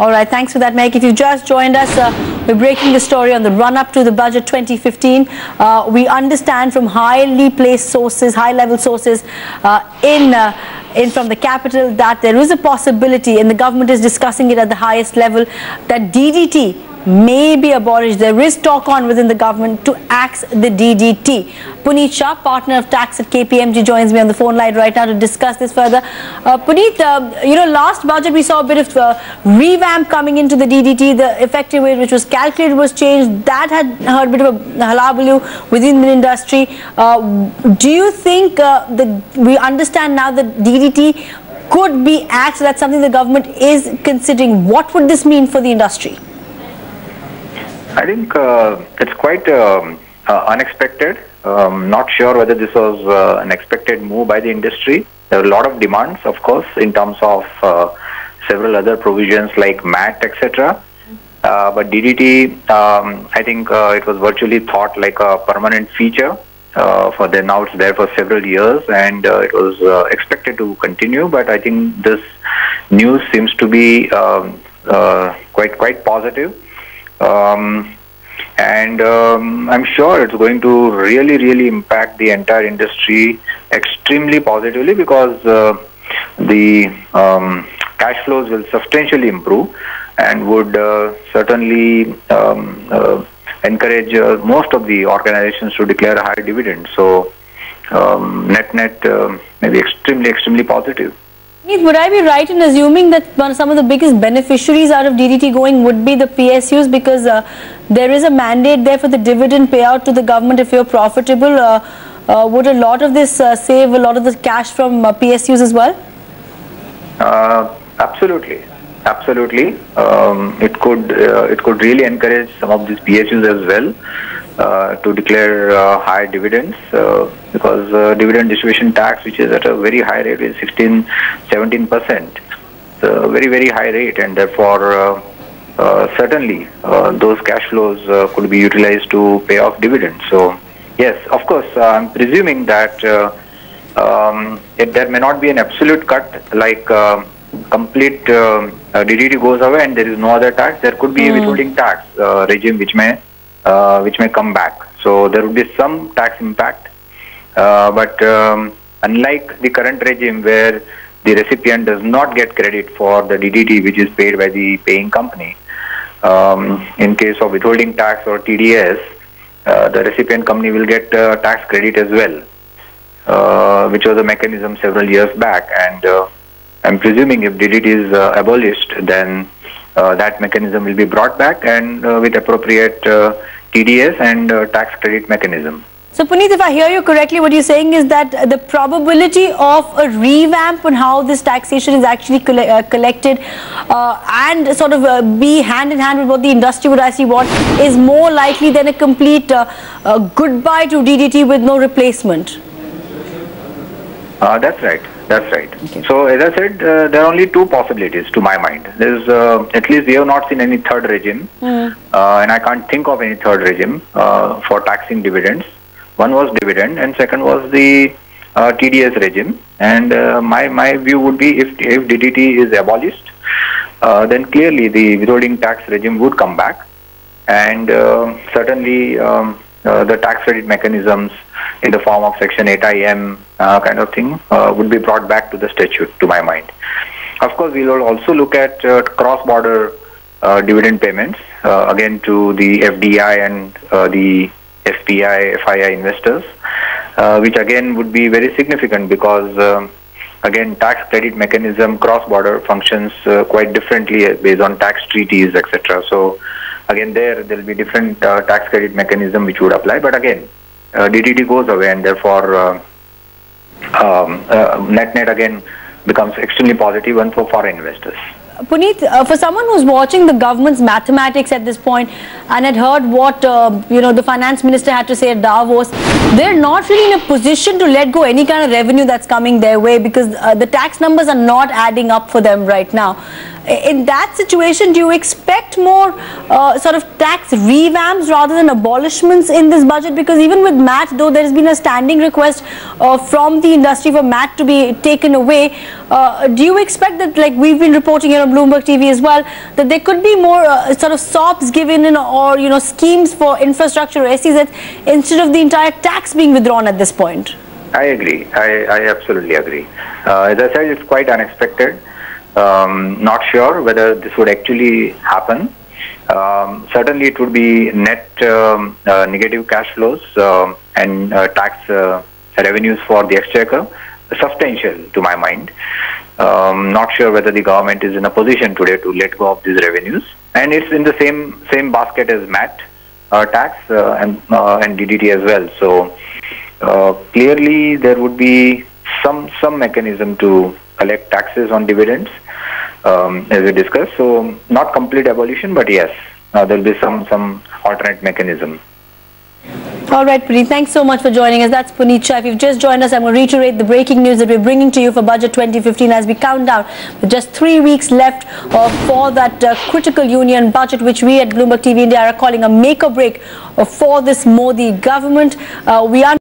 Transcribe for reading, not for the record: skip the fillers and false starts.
All right, thanks for that, Mike. If you just joined us, we're breaking the story on the run-up to the budget 2015. We understand from highly placed sources, high-level sources in from the capital that there is a possibility, and the government is discussing it at the highest level, that DDT may be abolished. There is talk on within the government to axe the DDT. Puneet Shah, partner of tax at KPMG, joins me on the phone line right now to discuss this further. Puneet, last budget we saw a bit of revamp coming into the DDT. The effective rate which was calculated was changed. That had heard a bit of a hullabaloo within the industry. Do you think we understand now that DDT could be axed? That's something the government is considering. What would this mean for the industry? I think it's quite unexpected. Not sure whether this was an expected move by the industry. There are a lot of demands, of course, in terms of several other provisions like MAT, etc. But DDT, I think it was virtually thought like a permanent feature. For them now it's there for several years, and it was expected to continue. But I think this news seems to be quite positive. I'm sure it's going to really impact the entire industry extremely positively, because the cash flows will substantially improve and would certainly encourage most of the organizations to declare a higher dividend. So net maybe extremely positive. Would I be right in assuming that some of the biggest beneficiaries out of DDT going would be the PSUs, because there is a mandate there for the dividend payout to the government if you're profitable? Would a lot of this save a lot of the cash from PSUs as well? Absolutely. It could really encourage some of these PSUs as well to declare higher dividends, because dividend distribution tax, which is at a very high rate, is 16-17%. It's a very high rate, and therefore certainly those cash flows could be utilized to pay off dividends. So yes, of course, I'm presuming that there may not be an absolute cut, like complete DDT goes away and there is no other tax. There could be a withholding tax regime which may come back. So there would be some tax impact, but unlike the current regime where the recipient does not get credit for the DDT which is paid by the paying company, in case of withholding tax or TDS, the recipient company will get tax credit as well, which was a mechanism several years back. And I'm presuming if DDT is abolished, then that mechanism will be brought back, and with appropriate TDS and tax credit mechanism. So Puneet, if I hear you correctly, what you're saying is that the probability of a revamp on how this taxation is actually collected and sort of be hand in hand with what the industry would actually want is more likely than a complete goodbye to DDT with no replacement. That's right. Okay. So as I said, there are only two possibilities to my mind. There's at least we have not seen any third regime, and I can't think of any third regime for taxing dividends. One was dividend, and second was the TDS regime. And my view would be, if DDT is abolished, then clearly the withholding tax regime would come back, and certainly the tax credit mechanisms in the form of Section 8IM kind of thing would be brought back to the statute, to my mind. Of course, we will also look at cross-border dividend payments, again to the FDI and the FPI, FII investors, which again would be very significant, because again, tax credit mechanism cross-border functions quite differently based on tax treaties, etc. So again, there will be different tax credit mechanism which would apply. But again, DDT goes away, and therefore net again becomes extremely positive one for foreign investors. Puneet, for someone who's watching the government's mathematics at this point and had heard what the finance minister had to say at Davos, they're not really in a position to let go any kind of revenue that's coming their way, because the tax numbers are not adding up for them right now. In that situation, do you expect more sort of tax revamps rather than abolishments in this budget? Because even with MAT, though there has been a standing request from the industry for MAT to be taken away, do you expect that, like we've been reporting here on Bloomberg TV as well, that there could be more sort of SOPs given in, or schemes for infrastructure or SEZ instead of the entire tax being withdrawn at this point? I agree. I absolutely agree. As I said, it's quite unexpected. Not sure whether this would actually happen. Certainly, it would be net negative cash flows and tax revenues for the exchequer, substantial to my mind. Not sure whether the government is in a position today to let go of these revenues, and it's in the same basket as MAT tax and DDT as well. So clearly, there would be some mechanism to collect taxes on dividends, as we discussed. So not complete abolition, but yes, there will be some alternate mechanism. All right, Puneet, thanks so much for joining us. That's Puneet Shah. If you've just joined us, I'm going to reiterate the breaking news that we're bringing to you for Budget 2015 as we count down with just 3 weeks left for that critical union budget, which we at Bloomberg TV India are calling a make or break for this Modi government. We are